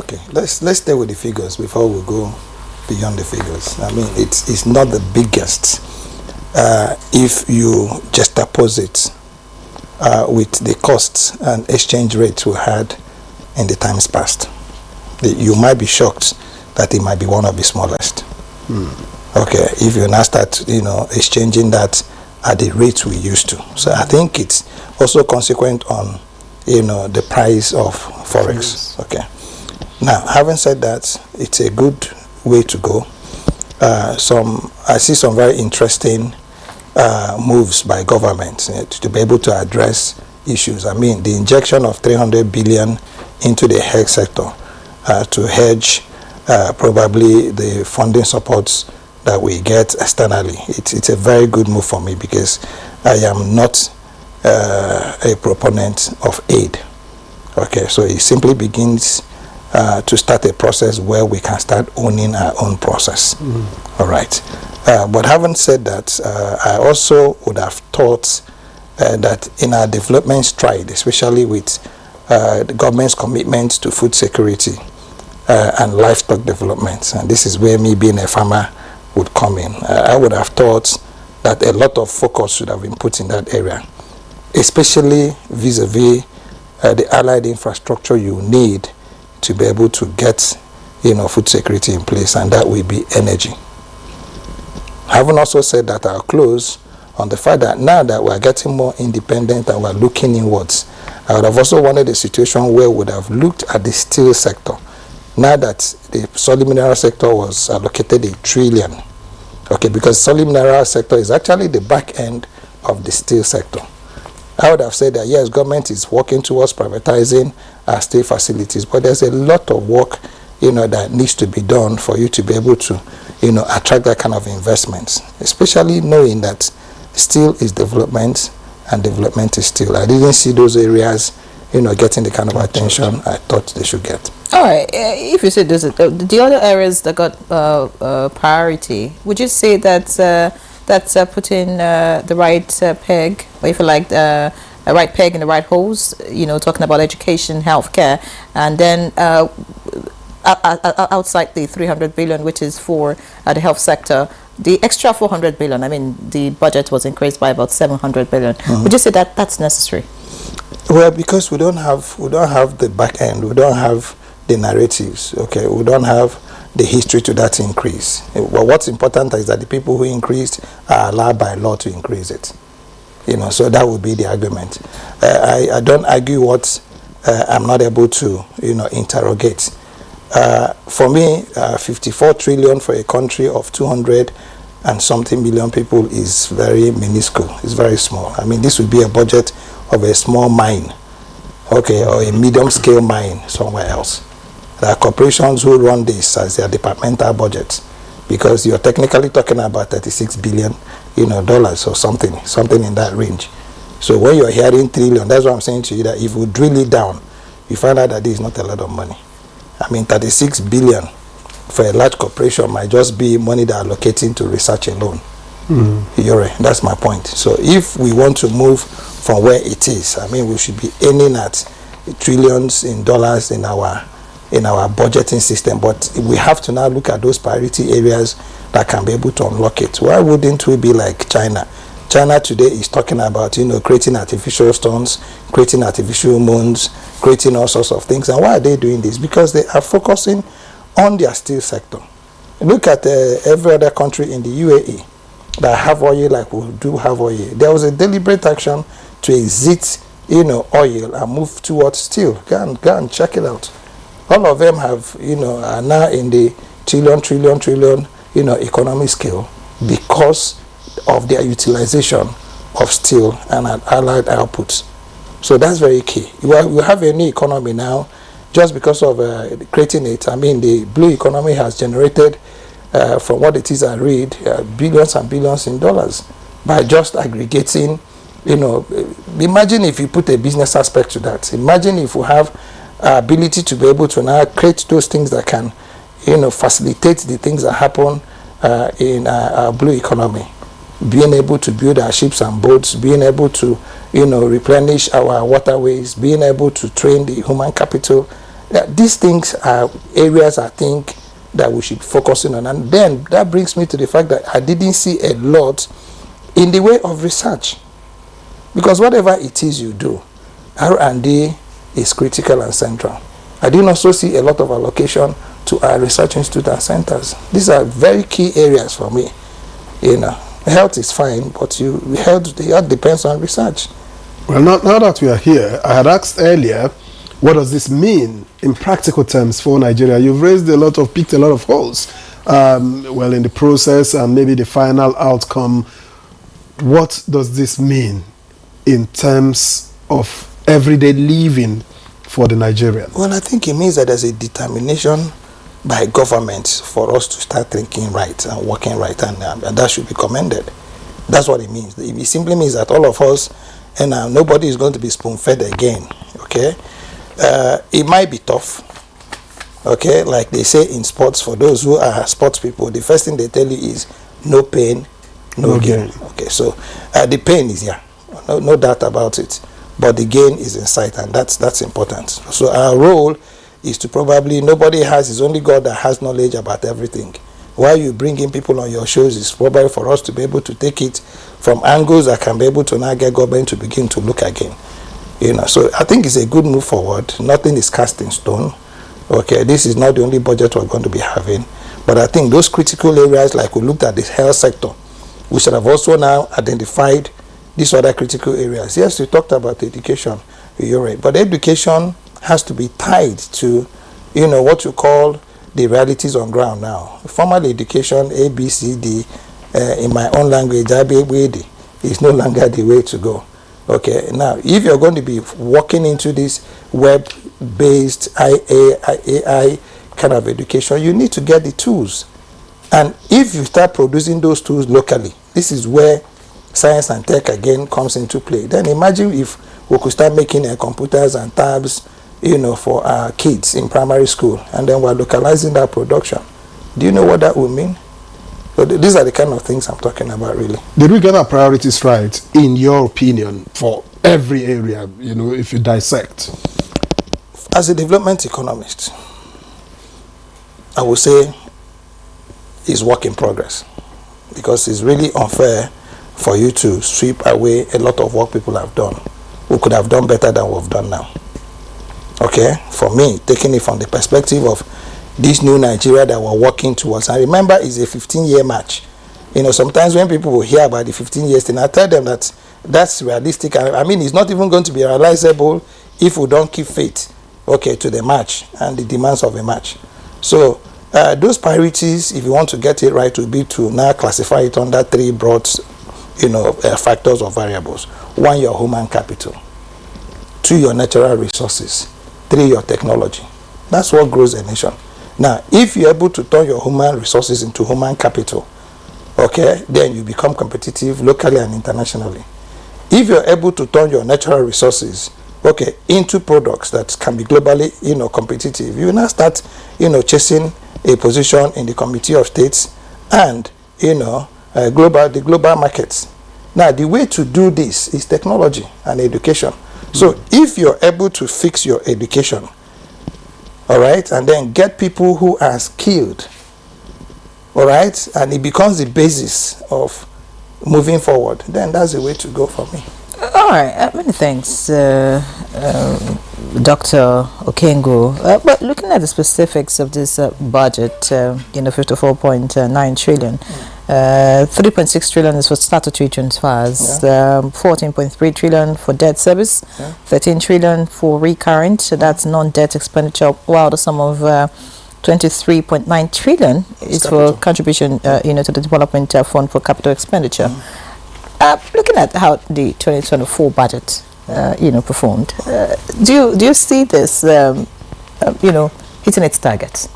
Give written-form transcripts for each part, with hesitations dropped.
Okay, let's stay with the figures before we go beyond the figures. I mean, it's not the biggest. If you juxtapose it with the costs and exchange rates we had in the times past, you might be shocked that it might be one of the smallest. Okay, if you now start, exchanging that at the rates we used to. So I think it's also consequent on, the price of forex. Okay. Now, having said that, it's a good way to go. I see some very interesting moves by government to be able to address issues. I mean, the injection of 300 billion into the health sector to hedge probably the funding supports that we get externally. It's a very good move for me because I am not a proponent of aid. Okay, so it simply begins to start a process where we can start owning our own process. All right. But having said that, I also would have thought that in our development stride, especially with the government's commitment to food security and livestock development, and this is where me being a farmer would come in, I would have thought that a lot of focus should have been put in that area, especially vis-a-vis the allied infrastructure you need to be able to get, food security in place, and that will be energy. Having also said that, I'll close on the fact that now that we're getting more independent and we're looking inwards, I would have also wanted a situation where we would have looked at the steel sector. Now that the solid mineral sector was allocated $1 trillion, okay, because solid mineral sector is actually the back end of the steel sector. I would have said that yes, government is working towards privatizing our steel facilities, but there's a lot of work, that needs to be done for you to be able to, attract that kind of investments, especially knowing that steel is development and development is steel. I didn't see those areas, getting the kind of attention I thought they should get. All right. If you say the other areas that got priority, would you say that that's putting the right peg, or if you like, the right peg in the right holes, talking about education, healthcare, and then outside the 300 billion, which is for the health sector, the extra 400 billion, I mean, the budget was increased by about 700 billion. Would you say that that's necessary? Well, because we don't have the back end, we don't have the narratives, okay, we don't have the history to that increase. Well, what's important is that the people who increased are allowed by law to increase it. So that would be the argument. I don't argue what I'm not able to, interrogate. For me, 54 trillion for a country of 200 and something million people is very minuscule. It's very small. I mean, this would be a budget of a small mine, okay, or a medium-scale mine somewhere else. There are corporations who run this as their departmental budgets, because you're technically talking about 36 billion, dollars or something in that range. So when you're hearing trillion, that's what I'm saying to you, that if you drill it down, you find out that this is not a lot of money. I mean, 36 billion for a large corporation might just be money that are allocating to research alone. That's my point. So if we want to move from where it is, I mean, we should be aiming at trillions in dollars in our budgeting system, but we have to now look at those priority areas that can be able to unlock it. Why wouldn't we be like China? China today is talking about, creating artificial stones, creating artificial moons, creating all sorts of things. And why are they doing this? Because they are focusing on their steel sector. Look at every other country in the UAE that have oil like we do have oil. There was a deliberate action to exit, oil and move towards steel. Go and check it out. All of them have, are now in the trillion, economy scale because of their utilization of steel and allied outputs. So that's very key. We have a new economy now just because of creating it. I mean, the blue economy has generated, from what it is I read, billions and billions in dollars by just aggregating, imagine if you put a business aspect to that. Imagine if we have ability to be able to now create those things that can, facilitate the things that happen in our blue economy. Being able to build our ships and boats, being able to, replenish our waterways, being able to train the human capital, these things are areas I think that we should be focusing on. And then that brings me to the fact that I didn't see a lot in the way of research. Because whatever it is you do, R&D is critical and central. I didn't also see a lot of allocation to our research institute and centers. These are very key areas for me. Health is fine, but health depends on research. Well, now that we are here, I had asked earlier, what does this mean in practical terms for Nigeria? You've picked a lot of holes, in the process and maybe the final outcome. What does this mean in terms of everyday living for the Nigerian? Well, I think it means that there's a determination by government for us to start thinking right and working right, and that should be commended. That's what it means. It simply means that all of us, and nobody is going to be spoon-fed again, okay? It might be tough, okay? Like they say in sports, for those who are sports people, the first thing they tell you is no pain, no gain. Okay, so the pain is here, no doubt about it, but the gain is in sight, and that's important. So our role is to it's only God that has knowledge about everything. Why you bring in people on your shows is probably for us to be able to take it from angles that can be able to now get government to begin to look again. So I think it's a good move forward. Nothing is cast in stone. Okay, this is not the only budget we're going to be having, but I think those critical areas, like we looked at the health sector, we should have also now identified these other critical areas. Yes, we talked about education, you're right, but education has to be tied to, what you call the realities on ground now. Formal education, A, B, C, D, in my own language, is no longer the way to go. Okay, now, if you're going to be walking into this web-based AI kind of education, you need to get the tools. And if you start producing those tools locally, this is where science and tech again comes into play. Then imagine if we could start making computers and tabs, for our kids in primary school, and then we're localizing that production. Do you know what that would mean? So these are the kind of things I'm talking about, really. Did we get our priorities right, in your opinion, for every area, if you dissect? As a development economist, I would say it's work in progress, because it's really unfair for you to sweep away a lot of work people have done. We could have done better than we've done now. Okay, for me, taking it from the perspective of this new Nigeria that we're working towards, and remember, it's a 15-year match. Sometimes when people will hear about the 15 years thing, I tell them that that's realistic. I mean, it's not even going to be realizable if we don't keep faith, okay, to the match and the demands of a match. So those priorities, if you want to get it right, will be to now classify it under three broad, factors or variables. One, your human capital. Two, your natural resources. Three, your technology. That's what grows a nation. Now, if you're able to turn your human resources into human capital, okay, then you become competitive locally and internationally. If you're able to turn your natural resources, okay, into products that can be globally, competitive, you now start, chasing a position in the Committee of States and, the global markets. Now, the way to do this is technology and education. So if you're able to fix your education, all right, and then get people who are skilled, all right, and it becomes the basis of moving forward, then that's the way to go for me. All right, many thanks, Dr. Okengwa. But looking at the specifics of this budget, 54.9 trillion, 3.6 trillion is for statutory transfers, 14.3 trillion for debt service, 13 trillion for recurrent, so that's non-debt expenditure, while the sum of 23.9 trillion is for contribution, to the development fund for capital expenditure. Looking at how the 2024 budget, performed, do you see this, hitting its targets?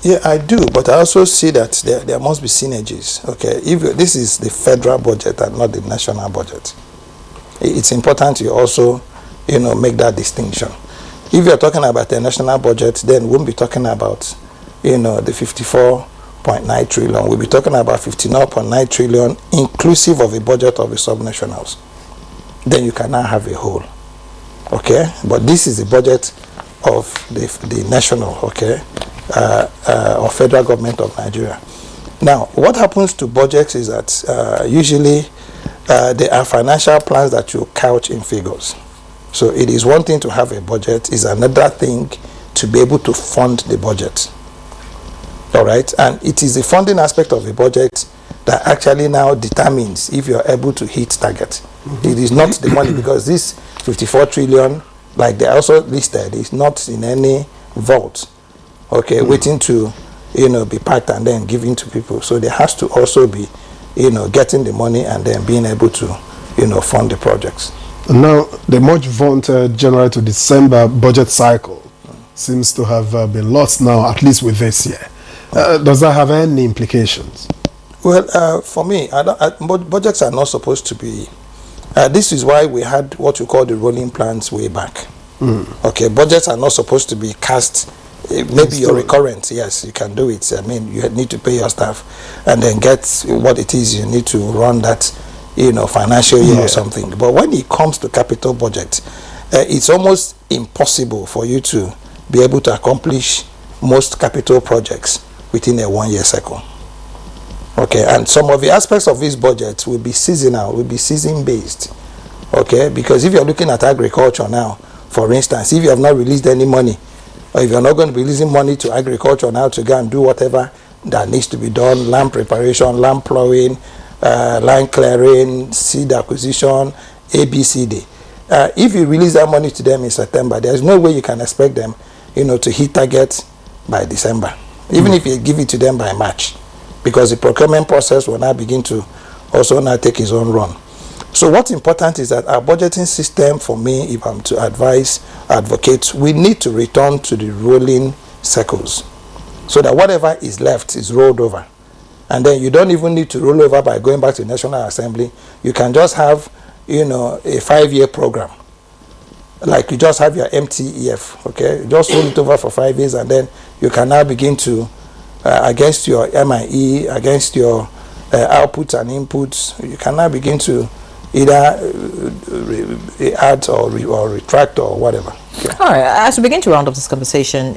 Yeah, I do, but I also see that there must be synergies. Okay, if this is the federal budget and not the national budget, it's important you also, make that distinction. If you're talking about the national budget, then we won't be talking about, the 54.9 trillion. We'll be talking about 59.9 trillion, inclusive of a budget of the subnationals. Then you can now have a whole. Okay, but this is the budget of the national, okay, or federal government of Nigeria. Now, what happens to budgets is that usually there are financial plans that you couch in figures. So it is one thing to have a budget, is another thing to be able to fund the budget. All right, and it is the funding aspect of the budget that actually now determines if you're able to hit target. It is not the money, because this 54 trillion, like they also listed, is not in any vault, okay, waiting to, be packed and then given to people. So there has to also be, getting the money and then being able to, fund the projects. Now, the much vaunted January to December budget cycle seems to have been lost now, at least with this year. Does that have any implications? Well, for me, budgets are not supposed to be. This is why we had what you call the rolling plans way back. Okay, budgets are not supposed to be cast. Maybe you're recurrent, yes, you can do it. I mean, you need to pay your staff and then get what it is you need to run that, financial year or something. But when it comes to capital budget, it's almost impossible for you to be able to accomplish most capital projects within a 1-year cycle. Okay, and some of the aspects of this budget will be seasonal, will be season based. Okay, because if you're looking at agriculture now, for instance, if you have not released any money, or if you're not going to be releasing money to agriculture now to go and do whatever that needs to be done, land preparation, land plowing, land clearing, seed acquisition, ABCD. If you release that money to them in September, there's no way you can expect them, to hit target by December, even if you give it to them by March, because the procurement process will now begin to also now take its own run. So what's important is that our budgeting system, for me, if I'm to advocate, we need to return to the rolling cycles, so that whatever is left is rolled over. And then you don't even need to roll over by going back to the National Assembly. You can just have, a 5-year program. Like you just have your MTEF, okay? Just roll it over for 5 years, and then you can now begin to, against your MIE, against your outputs and inputs, you can now begin to either add or retract or whatever. Okay. All right. As we begin to round up this conversation,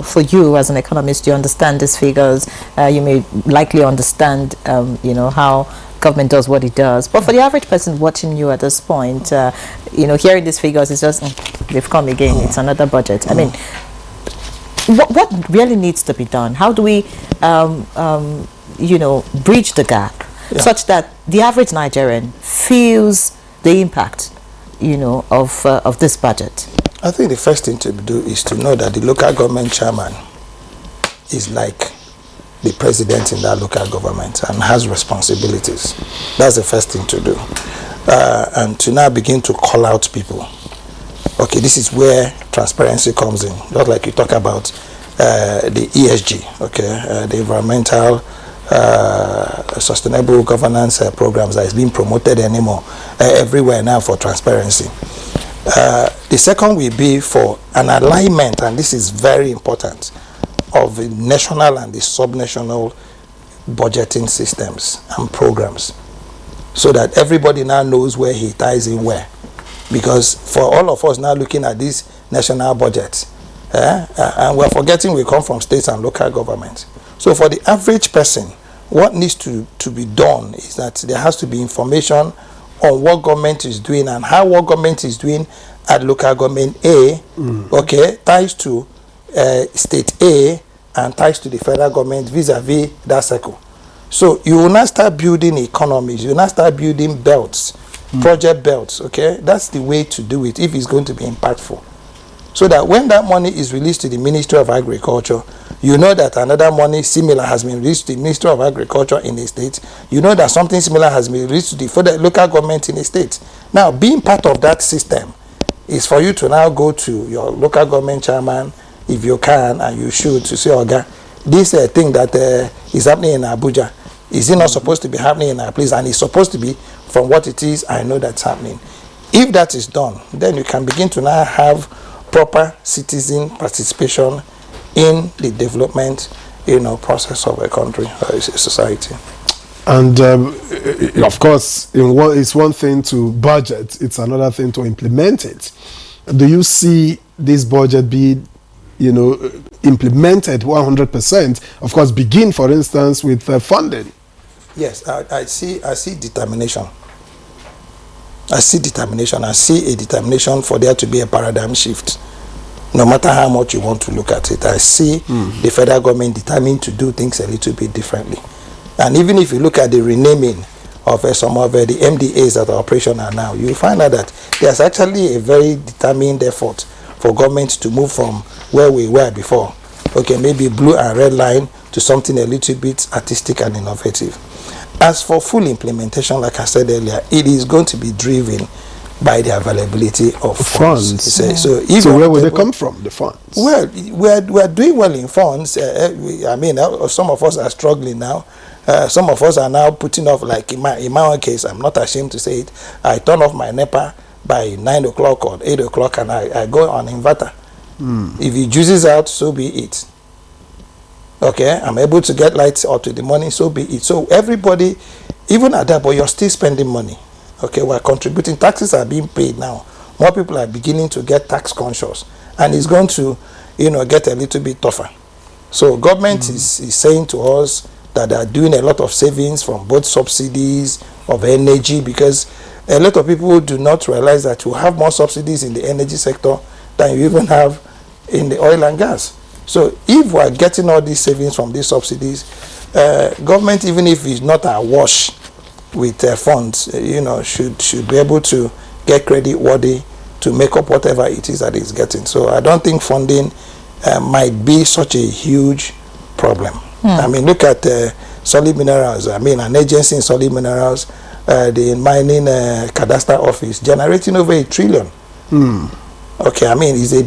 for you as an economist, you understand these figures. You may likely understand, how government does what it does. But for the average person watching you at this point, hearing these figures is just, they've come again. It's another budget. I mean, what really needs to be done? How do we, bridge the gap such that the average Nigerian feels the impact, of this budget? I think the first thing to do is to know that the local government chairman is like the president in that local government and has responsibilities. That's the first thing to do. And to now begin to call out people. Okay, this is where transparency comes in. Just like you talk about the ESG, okay, the environmental sustainable governance programs that is being promoted anymore everywhere now for transparency. The second will be for an alignment, and this is very important, of the national and the subnational budgeting systems and programs, so that everybody now knows where he ties in where. Because for all of us now looking at these national budgets, and we're forgetting we come from states and local governments. So for the average person, what needs to be done is that there has to be information on what government is doing and how what government is doing at local government A, okay, ties to state A and ties to the federal government vis-a-vis that circle. So you will not start building economies, you will not start building belts, project belts, okay? That's the way to do it if it's going to be impactful. So that when that money is released to the Ministry of Agriculture, you know that another money similar has been released to the Ministry of Agriculture in the state. You know that something similar has been released to the federal local government in the state. Now, being part of that system is for you to now go to your local government chairman, if you can, and you should, to say, Oga, this thing that is happening in Abuja, is it not supposed to be happening in our place? And it's supposed to be, from what it is, I know that's happening. If that is done, then you can begin to now have proper citizen participation in the development, process of a country or a society. And of course, it's one thing to budget, it's another thing to implement it. Do you see this budget be, implemented 100%? Of course, begin, for instance, with funding. Yes, I see determination. I see determination. I see a determination for there to be a paradigm shift. No matter how much you want to look at it, I see the federal government determined to do things a little bit differently. And even if you look at the renaming of some of the MDAs that are operational now, you find out that there's actually a very determined effort for government to move from where we were before, okay, maybe blue and red line, to something a little bit artistic and innovative. As for full implementation, like I said earlier, it is going to be driven by the availability of funds. So where will they come from, the funds? Well, we're doing well in funds. I mean, some of us are struggling now. Some of us are now putting off, like in my own case, I'm not ashamed to say it, I turn off my NEPA by 9 o'clock or 8 o'clock and I go on inverter. If it juices out, so be it. Okay, I'm able to get lights up to the morning, so be it. So everybody, even at that, but you're still spending money. Okay, we're contributing. Taxes are being paid now. More people are beginning to get tax conscious, and it's going to, get a little bit tougher. So government is saying to us that they are doing a lot of savings from both subsidies of energy, because a lot of people do not realize that you have more subsidies in the energy sector than you even have in the oil and gas. So if we are getting all these savings from these subsidies, government, even if it's not awash with funds, should be able to get credit worthy to make up whatever it is that it's getting. So I don't think funding might be such a huge problem. I mean, look at solid minerals. I mean, an agency in solid minerals, the mining cadastre office, generating over $1 trillion. Okay, I mean, it's a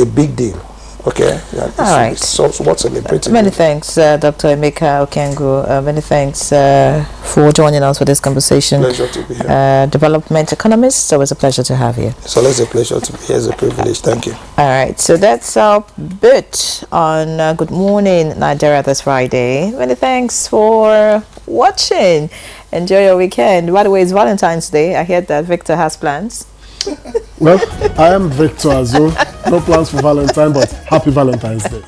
big deal. Okay. Yeah, all right. So what's celebrating? Many thanks, Dr. Emeka Okengwa. Many thanks for joining us for this conversation. Pleasure to be here. Development economist. So it's a pleasure to have you. So it's a pleasure to be here. It's a privilege. Thank you. All right. So that's our bit on Good Morning Nigeria this Friday. Many thanks for watching. Enjoy your weekend. By the way, it's Valentine's Day. I heard that Victor has plans. Well, I am Victor as well. No plans for Valentine, but happy Valentine's Day.